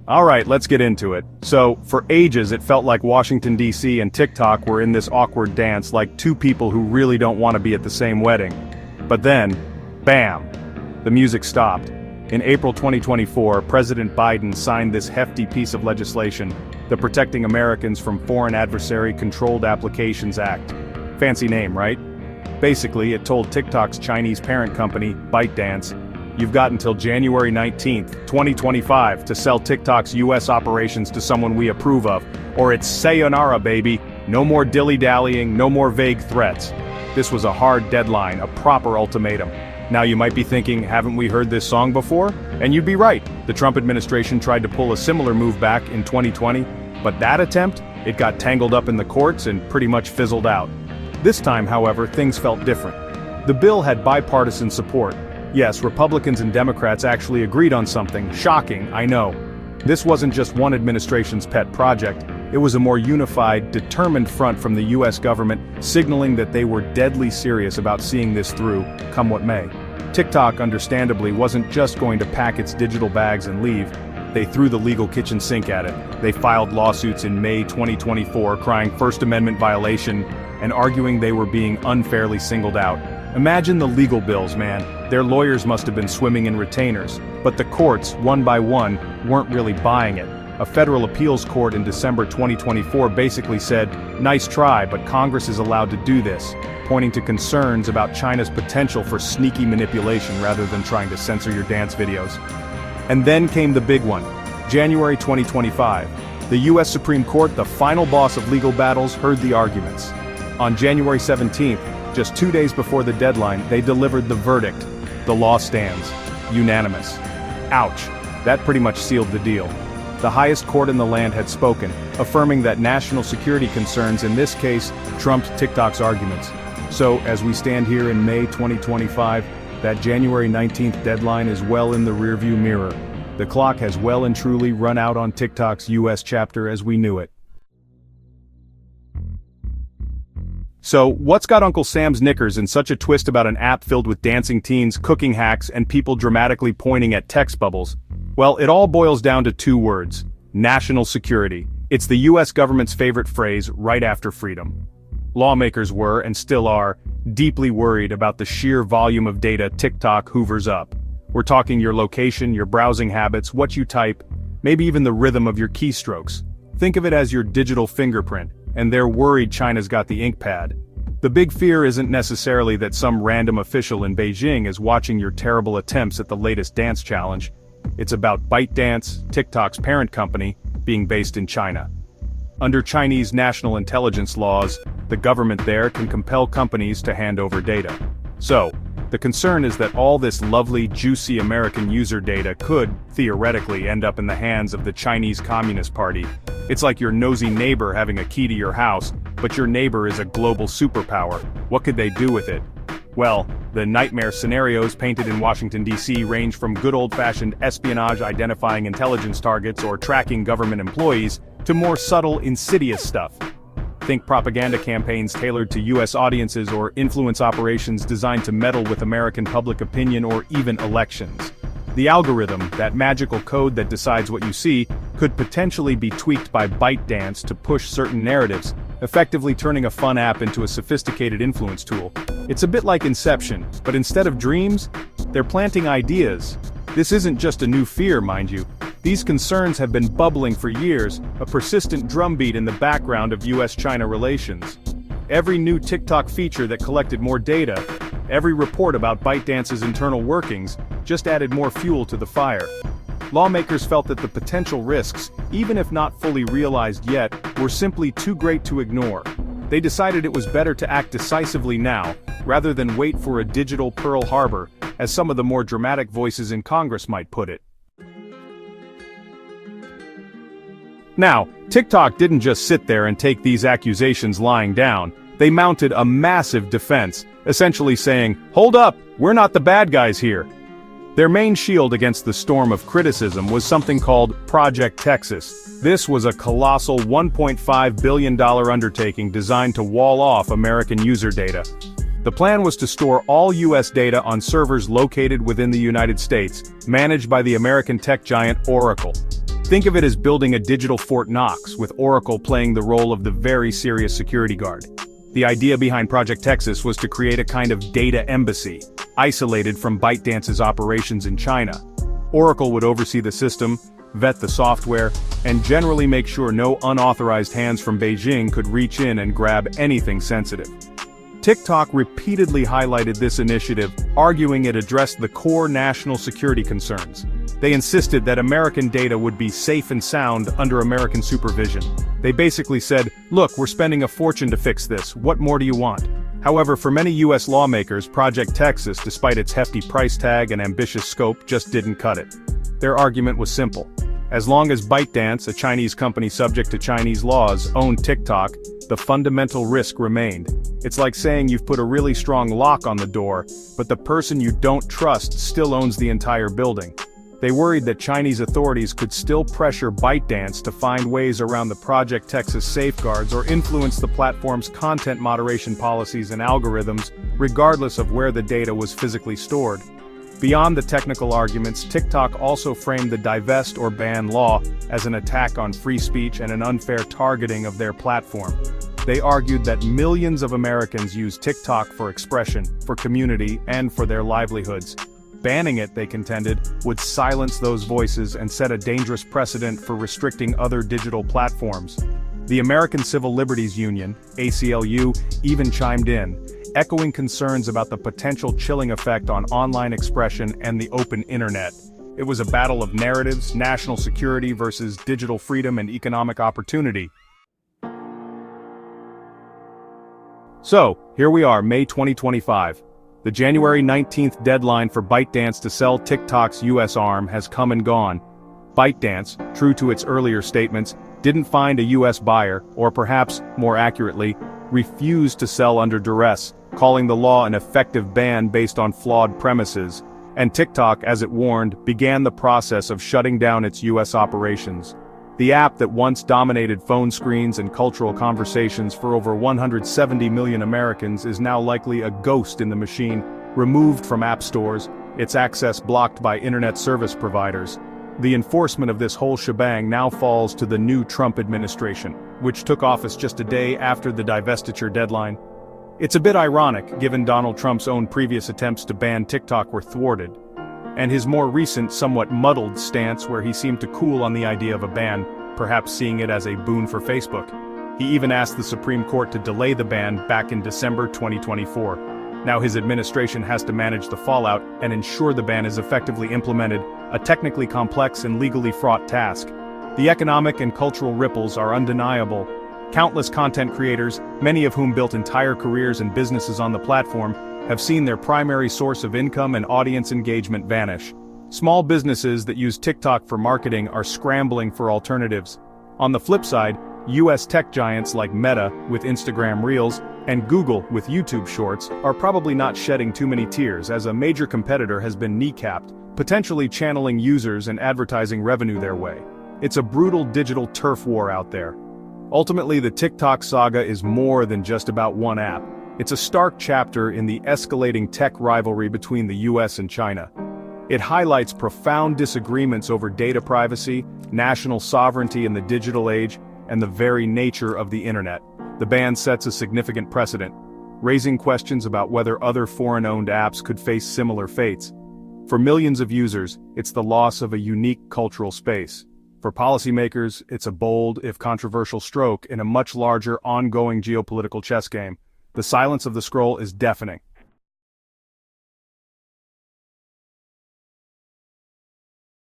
Alright, let's get into it. So, for ages it felt like Washington DC and TikTok were in this awkward dance like two people who really don't want to be at the same wedding. But then, bam! The music stopped. In April 2024, President Biden signed this hefty piece of legislation, the Protecting Americans from Foreign Adversary Controlled Applications Act. Fancy name, right? Basically, it told TikTok's Chinese parent company, ByteDance, you've got until January 19th, 2025 to sell TikTok's US operations to someone we approve of, or it's sayonara, baby. No more dilly-dallying, no more vague threats. This was a hard deadline, a proper ultimatum. Now you might be thinking, haven't we heard this song before? And you'd be right. The Trump administration tried to pull a similar move back in 2020, but that attempt, it got tangled up in the courts and pretty much fizzled out. This time, however, things felt different. The bill had bipartisan support. Yes, Republicans and Democrats actually agreed on something. Shocking, I know. This wasn't just one administration's pet project. It was a more unified, determined front from the US government, signaling that they were deadly serious about seeing this through, come what may. TikTok, understandably, wasn't just going to pack its digital bags and leave. They threw the legal kitchen sink at it. They filed lawsuits in May 2024, crying First Amendment violation and arguing they were being unfairly singled out. Imagine the legal bills, man. Their lawyers must have been swimming in retainers. But the courts, one by one, weren't really buying it. A federal appeals court in December 2024 basically said, nice try, but Congress is allowed to do this, pointing to concerns about China's potential for sneaky manipulation rather than trying to censor your dance videos. And then came the big one, January 2025. The US Supreme Court, the final boss of legal battles, heard the arguments. On January 17th, just 2 days before the deadline, they delivered the verdict. The law stands. Unanimous. Ouch. That pretty much sealed the deal. The highest court in the land had spoken, affirming that national security concerns in this case trumped TikTok's arguments. So, as we stand here in May 2025, that January 19th deadline is well in the rearview mirror. The clock has well and truly run out on TikTok's US chapter as we knew it. So, what's got Uncle Sam's knickers in such a twist about an app filled with dancing teens, cooking hacks, and people dramatically pointing at text bubbles? Well, it all boils down to two words: national security. It's the US government's favorite phrase right after freedom. Lawmakers were, and still are, deeply worried about the sheer volume of data TikTok hoovers up. We're talking your location, your browsing habits, what you type, maybe even the rhythm of your keystrokes. Think of it as your digital fingerprint. And they're worried China's got the ink pad. The big fear isn't necessarily that some random official in Beijing is watching your terrible attempts at the latest dance challenge. It's about ByteDance, TikTok's parent company, being based in China. Under Chinese national intelligence laws, the government there can compel companies to hand over data. So, the concern is that all this lovely, juicy American user data could, theoretically, end up in the hands of the Chinese Communist Party. It's like your nosy neighbor having a key to your house, but your neighbor is a global superpower. What could they do with it? Well, the nightmare scenarios painted in Washington, D.C. range from good old-fashioned espionage identifying intelligence targets or tracking government employees, to more subtle, insidious stuff. Think propaganda campaigns tailored to US audiences or influence operations designed to meddle with American public opinion or even elections. The algorithm, that magical code that decides what you see, could potentially be tweaked by ByteDance to push certain narratives, effectively turning a fun app into a sophisticated influence tool. It's a bit like Inception, but instead of dreams, they're planting ideas. This isn't just a new fear, mind you. These concerns have been bubbling for years, a persistent drumbeat in the background of US-China relations. Every new TikTok feature that collected more data, every report about ByteDance's internal workings, just added more fuel to the fire. Lawmakers felt that the potential risks, even if not fully realized yet, were simply too great to ignore. They decided it was better to act decisively now, rather than wait for a digital Pearl Harbor, as some of the more dramatic voices in Congress might put it. Now, TikTok didn't just sit there and take these accusations lying down. They mounted a massive defense, essentially saying, hold up, we're not the bad guys here. Their main shield against the storm of criticism was something called Project Texas. This was a colossal $1.5 billion undertaking designed to wall off American user data. The plan was to store all US data on servers located within the United States, managed by the American tech giant Oracle. Think of it as building a digital Fort Knox, with Oracle playing the role of the very serious security guard. The idea behind Project Texas was to create a kind of data embassy, isolated from ByteDance's operations in China. Oracle would oversee the system, vet the software, and generally make sure no unauthorized hands from Beijing could reach in and grab anything sensitive. TikTok repeatedly highlighted this initiative, arguing it addressed the core national security concerns. They insisted that American data would be safe and sound under American supervision. They basically said, look, we're spending a fortune to fix this, what more do you want? However, for many US lawmakers, Project Texas, despite its hefty price tag and ambitious scope, just didn't cut it. Their argument was simple. As long as ByteDance, a Chinese company subject to Chinese laws, owned TikTok, the fundamental risk remained. It's like saying you've put a really strong lock on the door, but the person you don't trust still owns the entire building. They worried that Chinese authorities could still pressure ByteDance to find ways around the Project Texas safeguards or influence the platform's content moderation policies and algorithms, regardless of where the data was physically stored. Beyond the technical arguments, TikTok also framed the divest or ban law as an attack on free speech and an unfair targeting of their platform. They argued that millions of Americans use TikTok for expression, for community, and for their livelihoods. Banning it, they contended, would silence those voices and set a dangerous precedent for restricting other digital platforms. The American Civil Liberties Union, ACLU, even chimed in, echoing concerns about the potential chilling effect on online expression and the open internet. It was a battle of narratives, national security versus digital freedom and economic opportunity. So, here we are, May 2025. The January 19th deadline for ByteDance to sell TikTok's US arm has come and gone. ByteDance, true to its earlier statements, didn't find a US buyer, or perhaps, more accurately, refused to sell under duress, calling the law an effective ban based on flawed premises, and TikTok, as it warned, began the process of shutting down its US operations. The app that once dominated phone screens and cultural conversations for over 170 million Americans is now likely a ghost in the machine, removed from app stores, its access blocked by internet service providers. The enforcement of this whole shebang now falls to the new Trump administration, which took office just a day after the divestiture deadline. It's a bit ironic, given Donald Trump's own previous attempts to ban TikTok were thwarted, and his more recent, somewhat muddled stance where he seemed to cool on the idea of a ban, perhaps seeing it as a boon for Facebook. He even asked the Supreme Court to delay the ban back in December 2024. Now his administration has to manage the fallout and ensure the ban is effectively implemented, a technically complex and legally fraught task. The economic and cultural ripples are undeniable. Countless content creators, many of whom built entire careers and businesses on the platform, have seen their primary source of income and audience engagement vanish. Small businesses that use TikTok for marketing are scrambling for alternatives. On the flip side, US tech giants like Meta, with Instagram Reels, and Google, with YouTube Shorts, are probably not shedding too many tears as a major competitor has been kneecapped, potentially channeling users and advertising revenue their way. It's a brutal digital turf war out there. Ultimately, the TikTok saga is more than just about one app. It's a stark chapter in the escalating tech rivalry between the US and China. It highlights profound disagreements over data privacy, national sovereignty in the digital age, and the very nature of the internet. The ban sets a significant precedent, raising questions about whether other foreign-owned apps could face similar fates. For millions of users, it's the loss of a unique cultural space. For policymakers, it's a bold, if controversial stroke in a much larger, ongoing geopolitical chess game. The silence of the scroll is deafening.